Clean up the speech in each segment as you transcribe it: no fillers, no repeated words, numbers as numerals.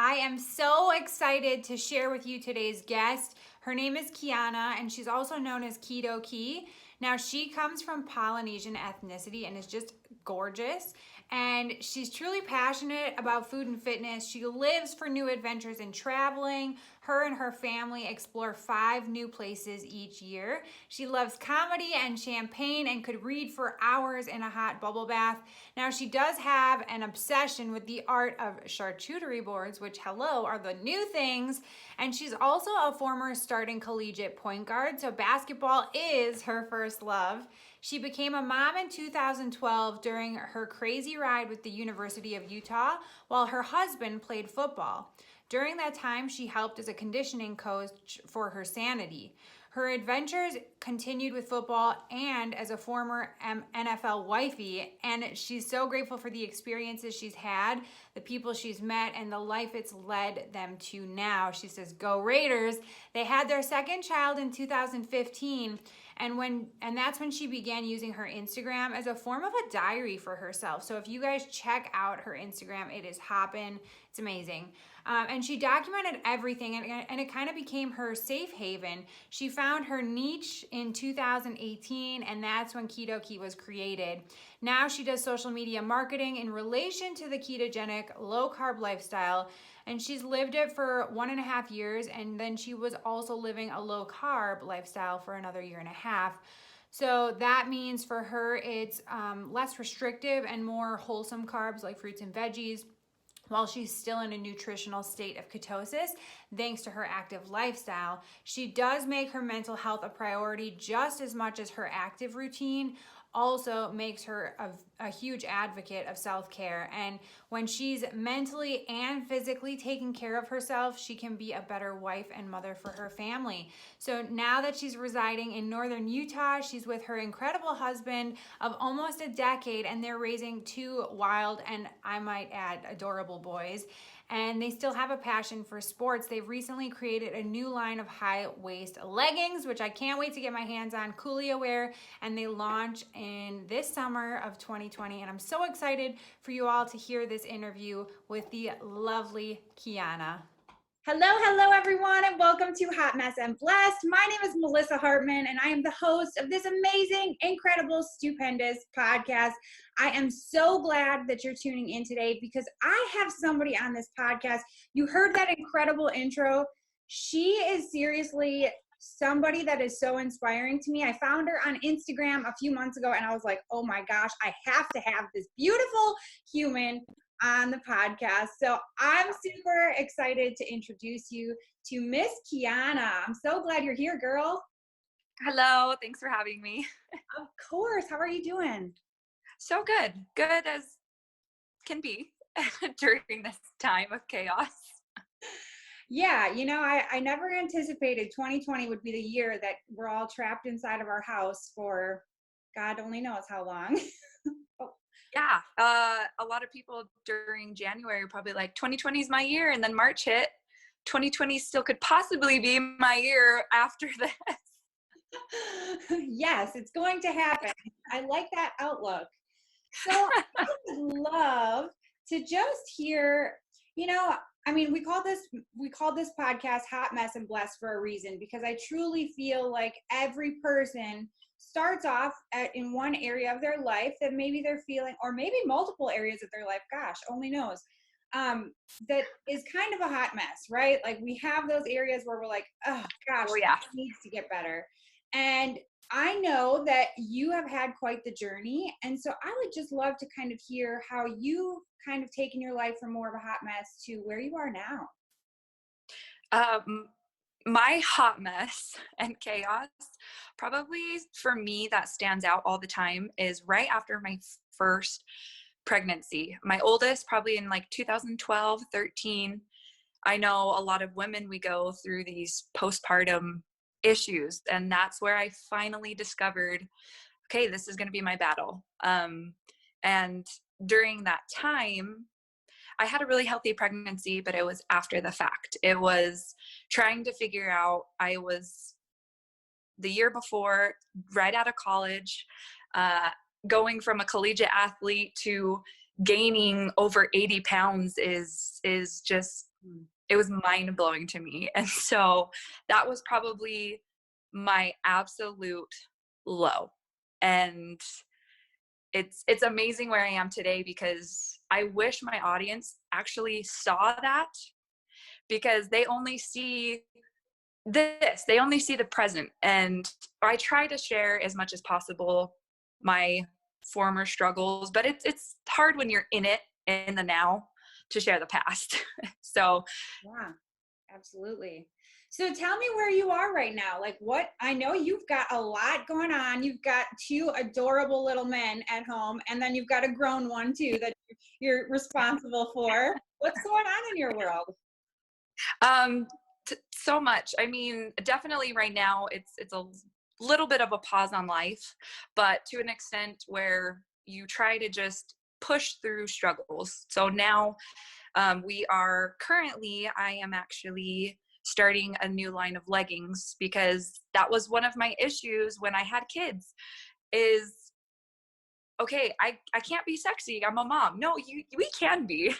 I am so excited to share with you today's guest. Her name is Kiana, and she's also known as Keto Key. Now, she comes from Polynesian ethnicity and is just gorgeous. And she's truly passionate about food and fitness. She lives for new adventures and traveling. Her and her family explore 5 new places each year. She loves comedy and champagne and could read for hours in a hot bubble bath. Now, she does have an obsession with the art of charcuterie boards, which, hello, are the new things. And she's also a former starting collegiate point guard, so basketball is her first love. She became a mom in 2012 during her crazy ride with the University of Utah while her husband played football. During that time, she helped as a conditioning coach for her Sanity. Her adventures continued with football and as a former NFL wifey, and she's so grateful for the experiences she's had, the people she's met, and the life it's led them to now. She says, "Go Raiders." They had their second child in 2015, and that's when she began using her Instagram as a form of a diary for herself. So if you guys check out her Instagram, it is hoppin'. It's amazing. And she documented everything, and it kind of became her safe haven. She found her niche in 2018, and that's when Keto Key was created. Now she does social media marketing in relation to the ketogenic, low-carb lifestyle, and she's lived it for 1.5 years, and then she was also living a low-carb lifestyle for another 1.5 years. So that means for her, it's less restrictive and more wholesome carbs like fruits and veggies, while she's still in a nutritional state of ketosis, thanks to her active lifestyle. She does make her mental health a priority just as much as her active routine. Also makes her a huge advocate of self-care. And when she's mentally and physically taking care of herself, she can be a better wife and mother for her family. So now that she's residing in northern Utah, she's with her incredible husband of almost a decade, and they're raising 2 wild and, I might add, adorable boys. And they still have a passion for sports. They've recently created a new line of high-waist leggings, which I can't wait to get my hands on, Coolio wear, and they launch in this summer of 2020. And I'm so excited for you all to hear this interview with the lovely Kiana. Hello, everyone, and welcome to Hot Mess and Blessed. My name is Melissa Hartman, and I am the host of this amazing, incredible, stupendous podcast. I am so glad that you're tuning in today because I have somebody on this podcast. You heard that incredible intro. She is seriously somebody that is so inspiring to me. I found her on Instagram a few months ago, and I was like, oh my gosh, I have to have this beautiful human on the podcast. So I'm super excited to introduce you to Miss Kiana. I'm so glad you're here, girl. Hello, thanks for having me. Of course. How are you doing? So good as can be during this time of chaos. Yeah, I never anticipated 2020 would be the year that we're all trapped inside of our house for God only knows how long. Yeah, a lot of people during January are probably like, 2020 is my year, and then March hit. 2020 still could possibly be my year after this. Yes, it's going to happen. I like that outlook. So I would love to just hear, we call this podcast Hot Mess and Blessed for a reason, because I truly feel like every person starts off in one area of their life that maybe they're feeling, or maybe multiple areas of their life, gosh, only knows, that is kind of a hot mess, right? Like we have those areas where we're like, oh gosh, yeah, this needs to get better. And I know that you have had quite the journey. And so I would just love to kind of hear how you kind of taken your life from more of a hot mess to where you are now. My hot mess and chaos, probably for me that stands out all the time, is right after my first pregnancy. My oldest, probably in like 2012, 13. I know a lot of women, we go through these postpartum issues, and that's where I finally discovered, okay, this is going to be my battle. And during that time, I had a really healthy pregnancy, but it was after the fact. It was trying to figure out, I was the year before, right out of college, going from a collegiate athlete to gaining over 80 pounds is just It was mind blowing to me. And so that was probably my absolute low. And it's amazing where I am today, because I wish my audience actually saw that, because they only see this, they only see the present. And I try to share as much as possible my former struggles, but it's hard when you're in the now, to share the past. So Yeah, absolutely. So tell me where you are right now. Like, what, I know you've got a lot going on. You've got two adorable little men at home, and then you've got a grown one too that you're responsible for. What's going on in your world? um so much. I mean, definitely right now it's a little bit of a pause on life, but to an extent where you try to just push through struggles. So now we are currently, I am actually starting a new line of leggings, because that was one of my issues when I had kids, is okay, I can't be sexy, I'm a mom. No, we can be.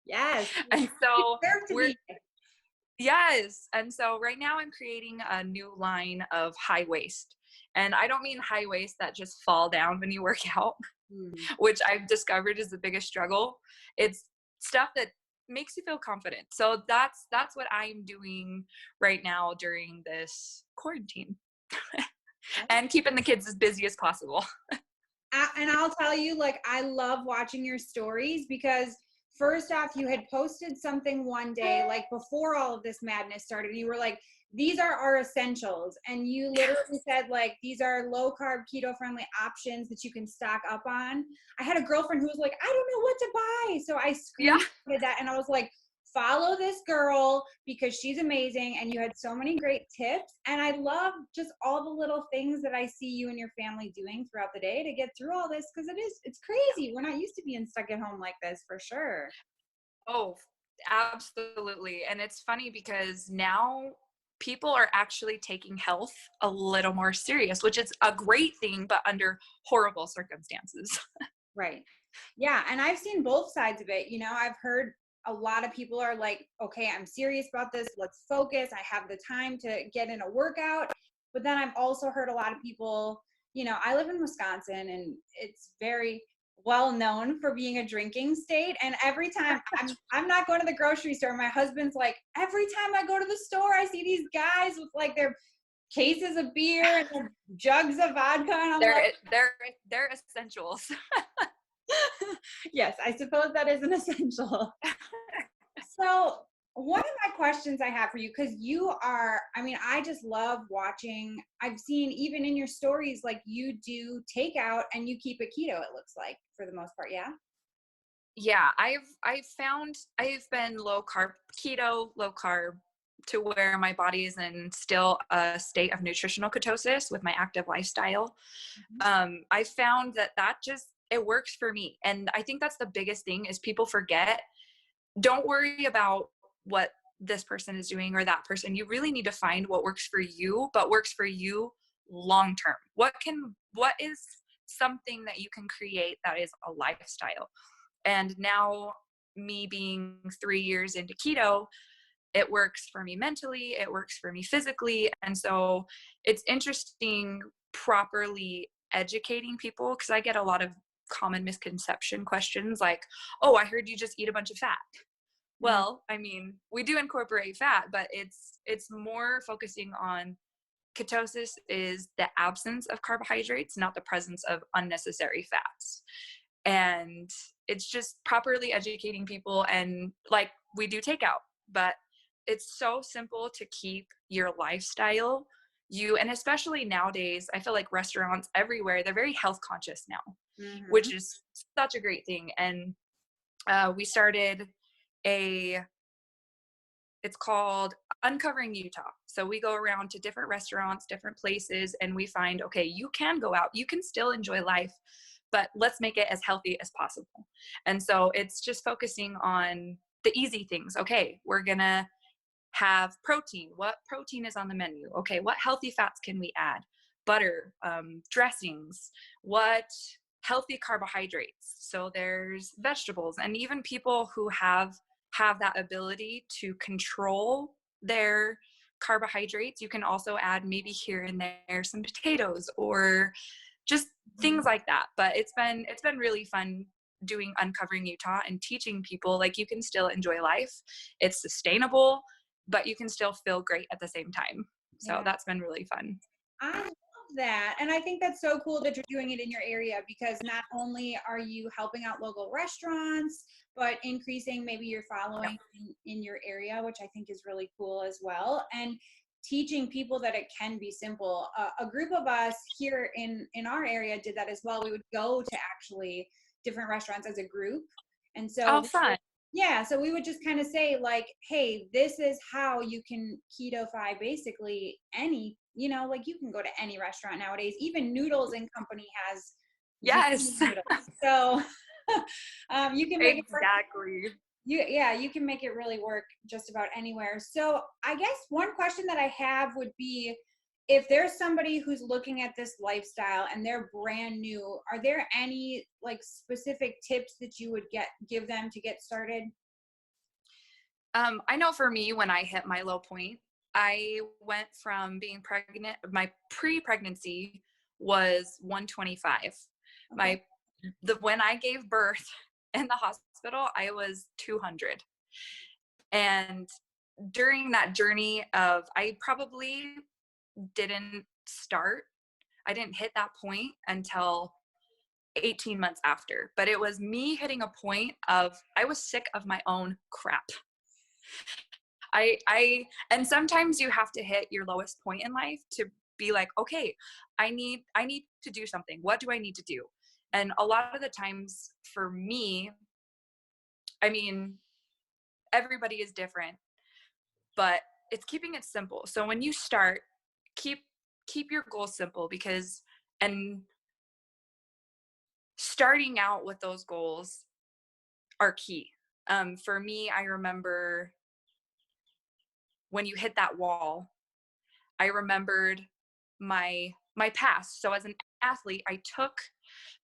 Yes, And you so deserve to we're, be. yes. And so right now I'm creating a new line of high waist. And I don't mean high waist that just fall down when you work out, Mm. which I've discovered is the biggest struggle. It's stuff that makes you feel confident. So that's what I'm doing right now during this quarantine, and keeping the kids as busy as possible. And I'll tell you, like, I love watching your stories because first off, you had posted something one day, like before all of this madness started, and you were like, these are our essentials. And you literally said, like, these are low carb, keto friendly options that you can stock up on. I had a girlfriend who was like, I don't know what to buy. So I Yeah. screenshotted that and I was like, follow this girl because she's amazing, and you had so many great tips, and I love just all the little things that I see you and your family doing throughout the day to get through all this, because it's crazy. We're not used to being stuck at home like this, for sure. Oh, absolutely. And it's funny because now people are actually taking health a little more serious, which is a great thing, but under horrible circumstances. Right. Yeah, and I've seen both sides of it. I've heard a lot of people are like, okay, I'm serious about this, let's focus, I have the time to get in a workout. But then I've also heard a lot of people, I live in Wisconsin, and it's very well known for being a drinking state, and every time I'm not going to the grocery store, my husband's like, every time I go to the store I see these guys with like their cases of beer and their jugs of vodka, and I'm they're like, they're essentials. yes, I suppose that is an essential. So, one of my questions I have for you, because you are, I mean, I just love watching. I've seen even in your stories, like you do takeout and you keep it keto, it looks like, for the most part. Yeah. Yeah, I've found I've been low carb, keto, low carb, to where my body is in still a state of nutritional ketosis with my active lifestyle. Mhm. I found that just it works for me, and I think that's the biggest thing is people forget. Don't worry about what this person is doing or that person. You really need to find what works for you, but works for you long term. What is something that you can create that is a lifestyle? And now, me being 3 years into keto, it works for me mentally, it works for me physically. And so it's interesting properly educating people, because I get a lot of common misconception questions like, oh, I heard you just eat a bunch of fat. Mm. Well, I mean, we do incorporate fat, but it's more focusing on ketosis is the absence of carbohydrates, not the presence of unnecessary fats. And it's just properly educating people. And like, we do takeout, but it's so simple to keep your lifestyle. And especially nowadays, I feel like restaurants everywhere, they're very health conscious now, Mhm. which is such a great thing. And we started a it's called Uncovering Utah. So we go around to different restaurants, different places, and we find, okay, you can go out, you can still enjoy life, but let's make it as healthy as possible. And so it's just focusing on the easy things. Okay, we're going to have protein. What protein is on the menu? Okay, what healthy fats can we add? Butter, dressings, what healthy carbohydrates. So there's vegetables, and even people who have have that ability to control their carbohydrates, you can also add maybe here and there some potatoes or just things like that. But it's been really fun doing Uncovering Utah and teaching people like you can still enjoy life. It's sustainable, but you can still feel great at the same time. So that's been really fun. I love that. And I think that's so cool that you're doing it in your area, because not only are you helping out local restaurants, but increasing maybe your following in your area, which I think is really cool as well. And teaching people that it can be simple. A group of us here in our area did that as well. We would go to actually different restaurants as a group. And so Oh, fun. yeah, so we would just kind of say like, hey, this is how you can keto-fy basically any, like you can go to any restaurant nowadays. Even Noodles and Company has Yes. zucchini noodles. So you can make it work. Exactly. You can make it really work just about anywhere. So I guess one question that I have would be, if there's somebody who's looking at this lifestyle and they're brand new, are there any like specific tips that you would give them to get started? I know for me, when I hit my low point, I went from being pregnant, my pre-pregnancy was 125. Okay. When I gave birth in the hospital, I was 200. And during that journey of, I probably didn't start, I didn't hit that point until 18 months after, but it was me hitting a point of, I was sick of my own crap. And sometimes you have to hit your lowest point in life to be like, okay, I need to do something. What do I need to do? And a lot of the times for me, I mean, everybody is different, but it's keeping it simple. So when you start, keep your goals simple, because, and starting out with those goals are key. For me, I remember when you hit that wall, I remembered my past. So as an athlete, I took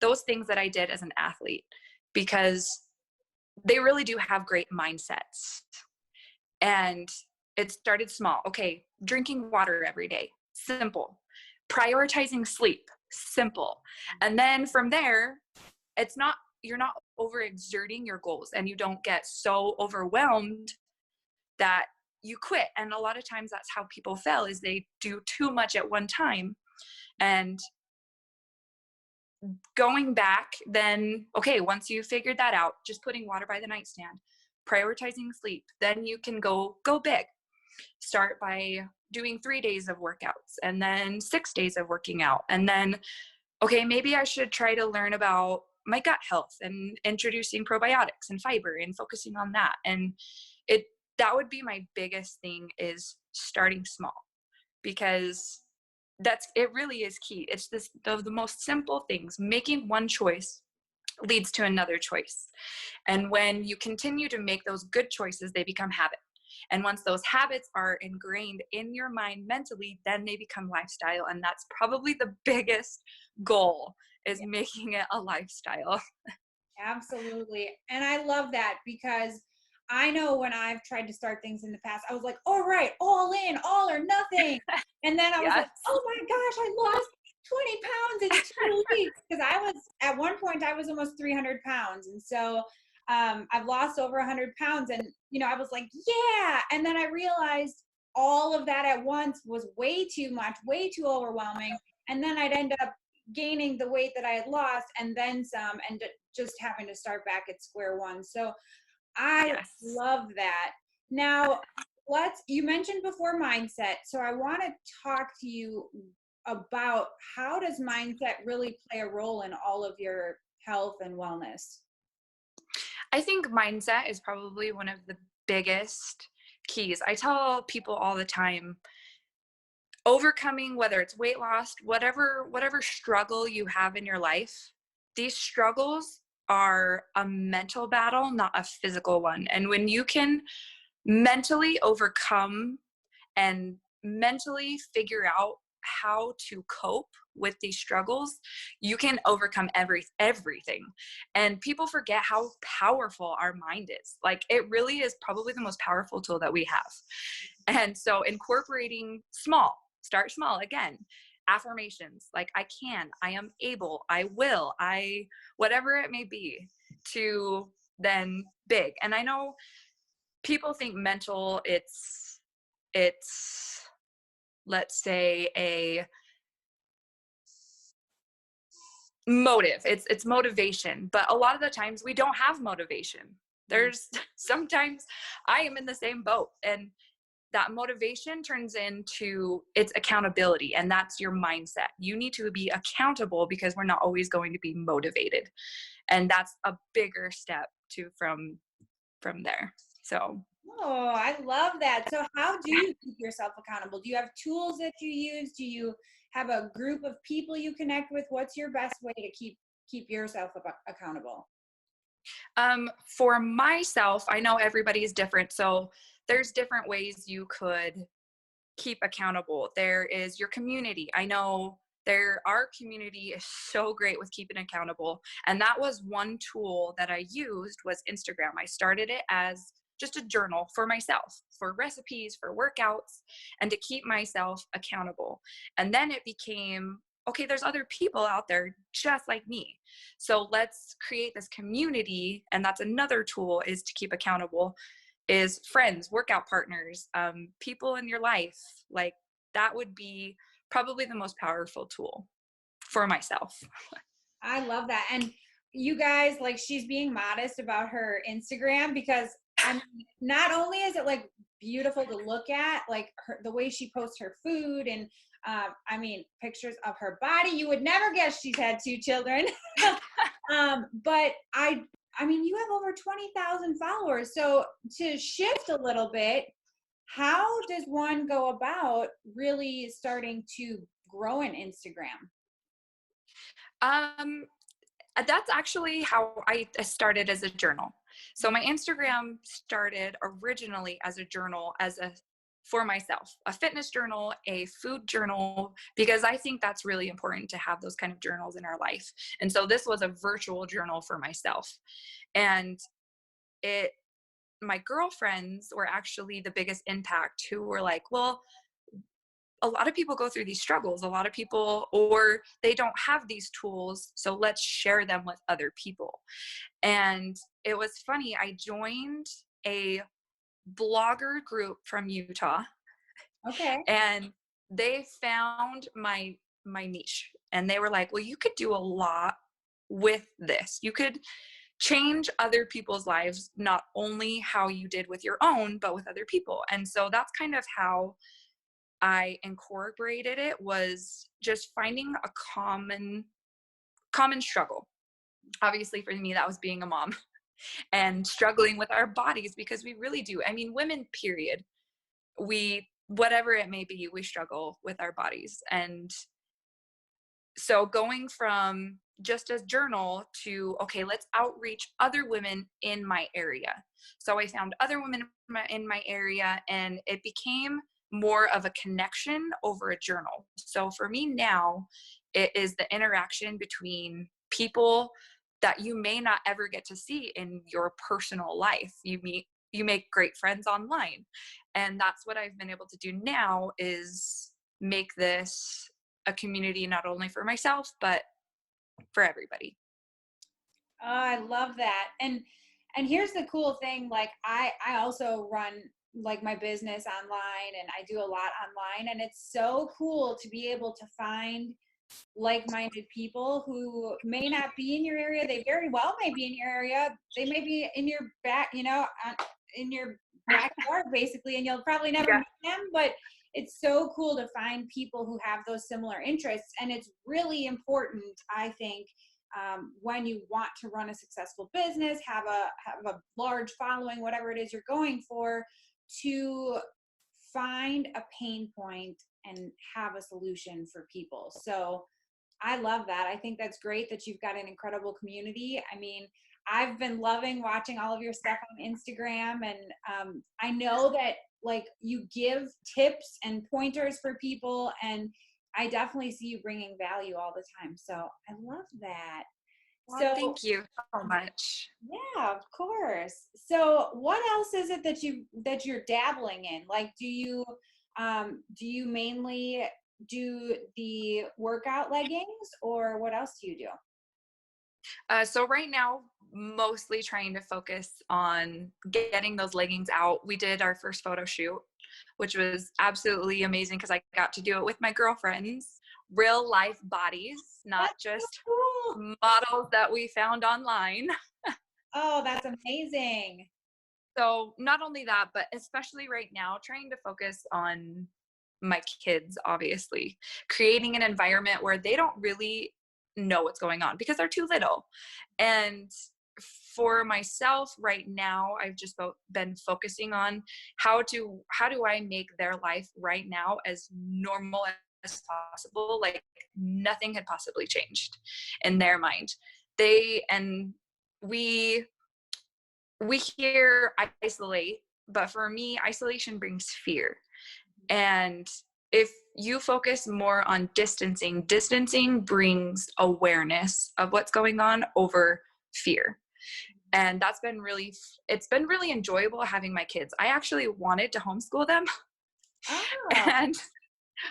those things that I did as an athlete, because they really do have great mindsets. And it started small. Okay, drinking water every day, simple. Prioritizing sleep, simple. And then from there, you're not overexerting your goals, and you don't get so overwhelmed that you quit. And a lot of times that's how people fail, is they do too much at one time. And going back, then, okay, once you figured that out, just putting water by the nightstand, prioritizing sleep, then you can go big. Start by doing 3 days of workouts, and then 6 days of working out. And then, okay, maybe I should try to learn about my gut health and introducing probiotics and fiber and focusing on that. And that would be my biggest thing, is starting small, because it really is key. It's the most simple things. Making one choice leads to another choice. And when you continue to make those good choices, they become habit. And once those habits are ingrained in your mind mentally, then they become lifestyle. And that's probably the biggest goal, is making it a lifestyle. Absolutely. And I love that, because I know when I've tried to start things in the past, I was like, all right, all in, all or nothing. And then I was like, Yes. oh my gosh, I lost 20 pounds in 2 weeks. Because at one point, I was almost 300 pounds. And so I've lost over 100 pounds. And, I was like, yeah. And then I realized all of that at once was way too much, way too overwhelming. And then I'd end up gaining the weight that I had lost and then some, and just having to start back at square one. So I love that. Now, you mentioned before mindset. So I want to talk to you about, how does mindset really play a role in all of your health and wellness? I think mindset is probably one of the biggest keys. I tell people all the time, overcoming, whether it's weight loss, whatever struggle you have in your life, these struggles are a mental battle, not a physical one. And when you can mentally overcome and mentally figure out how to cope with these struggles, you can overcome everything. And people forget how powerful our mind is. Like, it really is probably the most powerful tool that we have. And so incorporating start small again, affirmations like I can, I am able, I will, whatever it may be, to then big. And I know people think mental, it's let's say a motive, it's motivation, but a lot of the times we don't have motivation. There's sometimes I am in the same boat, and that motivation turns into its accountability, and that's your mindset. You need to be accountable because we're not always going to be motivated, and that's a bigger step to from there. So Oh, I love that. So how do you keep yourself accountable? Do you have tools that you use? Do you have a group of people you connect with? What's your best way to keep yourself accountable? for myself, I know everybody is different, so there's different ways you could keep accountable. There is your community. I know our community is so great with keeping accountable, and that was one tool that I used was Instagram. I started it as just a journal for myself, for recipes, for workouts, and to keep myself accountable. And then it became, okay, there's other people out there just like me, so let's create this community. And that's another tool, is to keep accountable, is friends, workout partners, people in your life. Like, that would be probably the most powerful tool for myself. I love that. And you guys, like, she's being modest about her Instagram, because I mean, not only is it like beautiful to look at, like the way she posts her food, and I mean, pictures of her body. You would never guess she's had 2 children. But I mean, you have over 20,000 followers. So to shift a little bit, how does one go about really starting to grow an Instagram? Um, that's actually how I started, as a journal. So my Instagram started originally as a journal, for myself, a fitness journal, a food journal, because I think that's really important to have those kind of journals in our life. And so this was a virtual journal for myself. And my girlfriends were actually the biggest impact, who were like, well, a lot of people go through these struggles, a lot of people, or they don't have these tools, so let's share them with other people. And it was funny, I joined a blogger group from Utah, Okay. and they found my niche, and they were like, well, you could do a lot with this. You could change other people's lives, not only how you did with your own, but with other people. And so that's kind of how I incorporated it, was just finding a common struggle. Obviously for me, that was being a mom and struggling with our bodies, because we really do. I mean, women, period. Whatever it may be, we struggle with our bodies. And so going from just a journal to, okay, let's outreach other women in my area. So I found other women in my area, and it became more of a connection over a journal. So for me now, it is the interaction between people that you may not ever get to see in your personal life. You make great friends online. And that's what I've been able to do now, is make this a community, not only for myself, but for everybody. Oh, I love that. And here's the cool thing, like I also run like my business online, and I do a lot online, and it's so cool to be able to find like-minded people who may not be in your area. They very well may be in your area. They may be in your back, in your backyard basically, and you'll probably never Yeah. meet them, but it's so cool to find people who have those similar interests. And it's really important, I think, when you want to run a successful business, have a large following, whatever it is you're going for, to find a pain point and have a solution for people. So I love that. I think that's great that you've got an incredible community. I mean, I've been loving watching all of your stuff on Instagram, and I know that like you give tips and pointers for people, and I definitely see you bringing value all the time. So I love that. Well, So thank you so much. yeah, of course. So what else is it that you're dabbling in? Like, do you mainly do the workout leggings, or what else do you do? So right now, mostly trying to focus on getting those leggings out. We did our first photo shoot, which was absolutely amazing because I got to do it with my girlfriends, real life bodies, not That's so just cool. models that we found online. Oh, that's amazing. So not only that, but especially right now, trying to focus on my kids, obviously, creating an environment where they don't really know what's going on because they're too little. And for myself right now, I've just been focusing on how do I make their life right now as normal as possible, like nothing had possibly changed in their mind. They and we hear isolate, but for me, isolation brings fear. And if you focus more on distancing brings awareness of what's going on over fear. And it's been really enjoyable having my kids. I actually wanted to homeschool them. Oh, And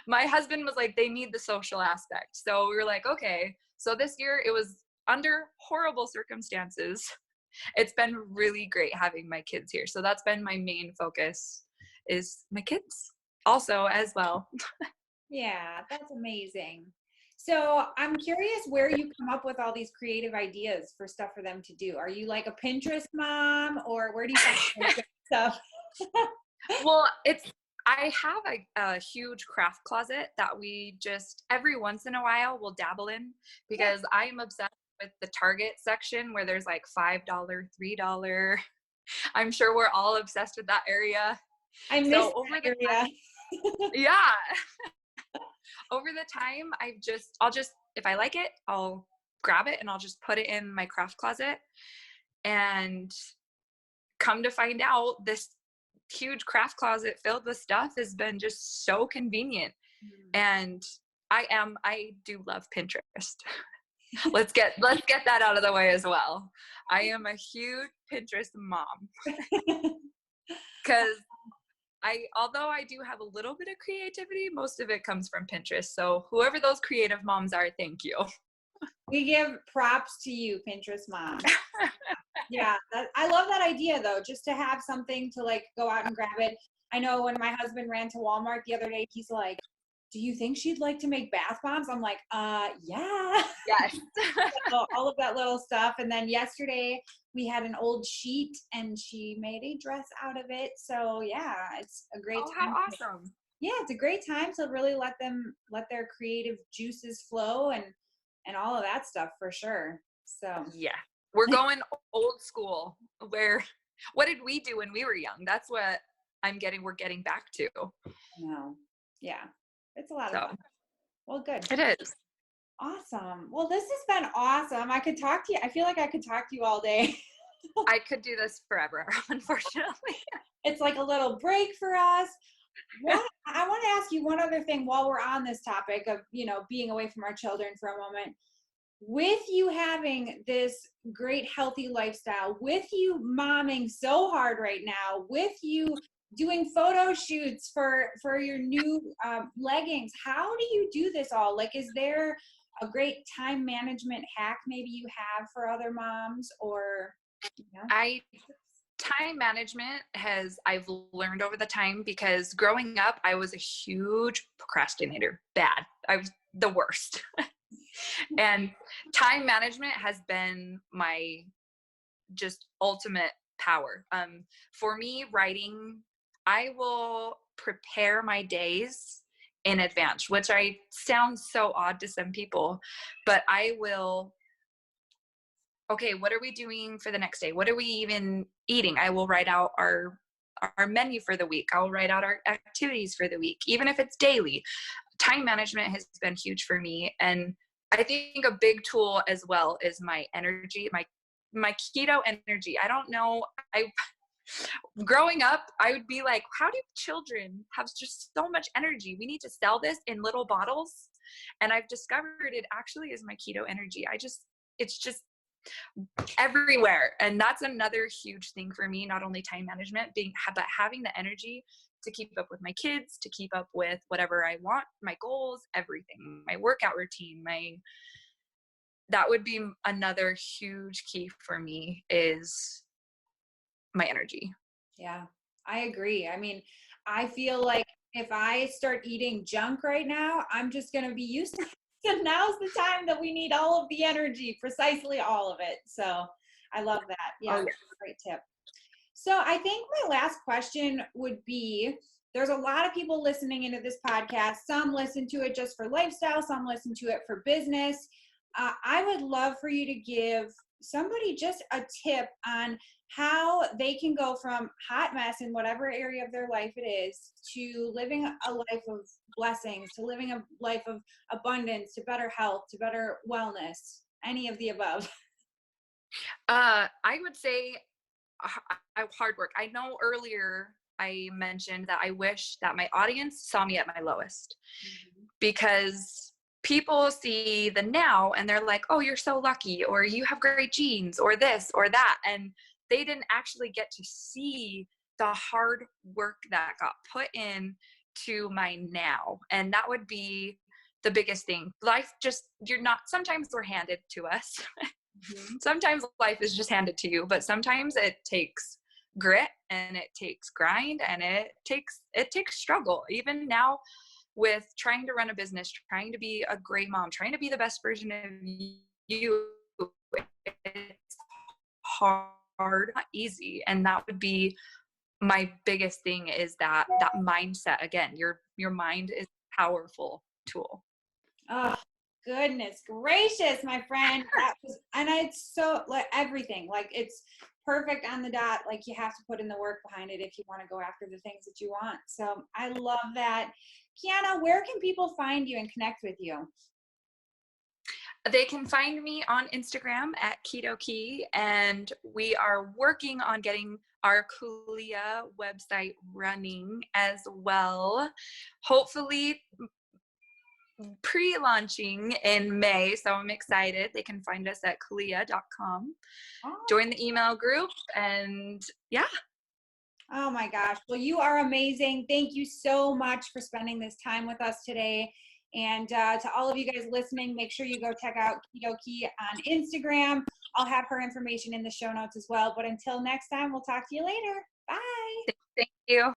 my husband was like, they need the social aspect. So we were like, okay. So this year it was under horrible circumstances. It's been really great having my kids here. So that's been my main focus is my kids also as well. yeah, that's amazing. So I'm curious where you come up with all these creative ideas for stuff for them to do. Are you like a Pinterest mom, or where do you find all this stuff? Well, I have a huge craft closet that we just every once in a while will dabble in Yeah, because I am obsessed with the Target section where there's like $5, $3. I'm sure we're all obsessed with that area. I miss So over that the area. yeah, over the time I'll just if I like it, I'll grab it and I'll just put it in my craft closet. And come to find out, this huge craft closet filled with stuff has been just so convenient. And I do love Pinterest. Let's get that out of the way as well. I am a huge Pinterest mom because although I do have a little bit of creativity, most of it comes from Pinterest. So whoever those creative moms are, thank you. We give props to you, Pinterest mom. Yeah, I love that idea though, just to have something to like go out and grab it. I know when my husband ran to Walmart the other day, he's like, "Do you think she'd like to make bath bombs?" I'm like, yeah." Yes. So all of that little stuff. And then yesterday we had an old sheet and she made a dress out of it. So yeah, it's a great Oh, how time. awesome. Yeah, it's a great time to really let their creative juices flow and all of that stuff for sure. So Yeah. We're going old school where what did we do when we were young? That's what we're getting back to. no, yeah, it's a lot of So fun. Well, good. it is. Awesome. Well, this has been awesome. I could talk to you. I feel like I could talk to you all day. I could do this forever, unfortunately. It's like a little break for us. What I want to ask you one other thing while we're on this topic of, being away from our children for a moment. With you having this great healthy lifestyle, with you momming so hard right now, with you doing photo shoots for your new leggings, how do you do this all? Like, is there a great time management hack maybe you have for other moms, or you know? I time management I've learned over the time because growing up I was a huge procrastinator. Bad. I was the worst. And time management has been my just ultimate power. For me, writing, I will prepare my days in advance, which I sounds so odd to some people, but I will. Okay, what are we doing for the next day? What are we even eating? I will write out our menu for the week. I'll write out our activities for the week, even if it's daily. Time management has been huge for me, and I think a big tool as well is my energy, my keto energy. I don't know. Growing up, I would be like, how do children have just so much energy? We need to sell this in little bottles. And I've discovered it actually is my keto energy. It's just everywhere. And that's another huge thing for me, not only time management, but having the energy to keep up with my kids, to keep up with whatever I want, my goals, everything, my workout routine, that would be another huge key for me is my energy. Yeah, I agree. I mean, I feel like if I start eating junk right now, I'm just going to be useless. And now's the time that we need all of the energy, precisely all of it. So I love that. Yeah, Oh, yeah. great tip. So I think my last question would be, there's a lot of people listening into this podcast. Some listen to it just for lifestyle, some listen to it for business. I would love for you to give somebody just a tip on how they can go from hot mess in whatever area of their life it is to living a life of blessings, to living a life of abundance, to better health, to better wellness, any of the above. I would say hard work. I know earlier I mentioned that I wish that my audience saw me at my lowest, because people see the now and they're like, oh, you're so lucky, or you have great genes, or this or that. And they didn't actually get to see the hard work that got put in to my now. And that would be the biggest thing. Life just, sometimes we're handed to us. Sometimes life is just handed to you, but sometimes it takes grit and it takes grind and it takes struggle. Even now with trying to run a business, trying to be a great mom, trying to be the best version of you, it's hard, not easy. And that would be my biggest thing, is that mindset. Again, your mind is a powerful tool. Oh, goodness gracious, my friend. And it's so like everything, like it's perfect on the dot. Like you have to put in the work behind it if you want to go after the things that you want. So I love that. Kiana, where can people find you and connect with you? They can find me on Instagram at KetoKey, and we are working on getting our Collegiate website running as well. Hopefully pre-launching in May, so I'm excited. They can find us at collegiate.com. Join the email group, and yeah. Oh my gosh. Well, you are amazing. Thank you so much for spending this time with us today. And to all of you guys listening, make sure you go check out KetoKey on Instagram. I'll have her information in the show notes as well. But until next time, we'll talk to you later. Bye. Thank you.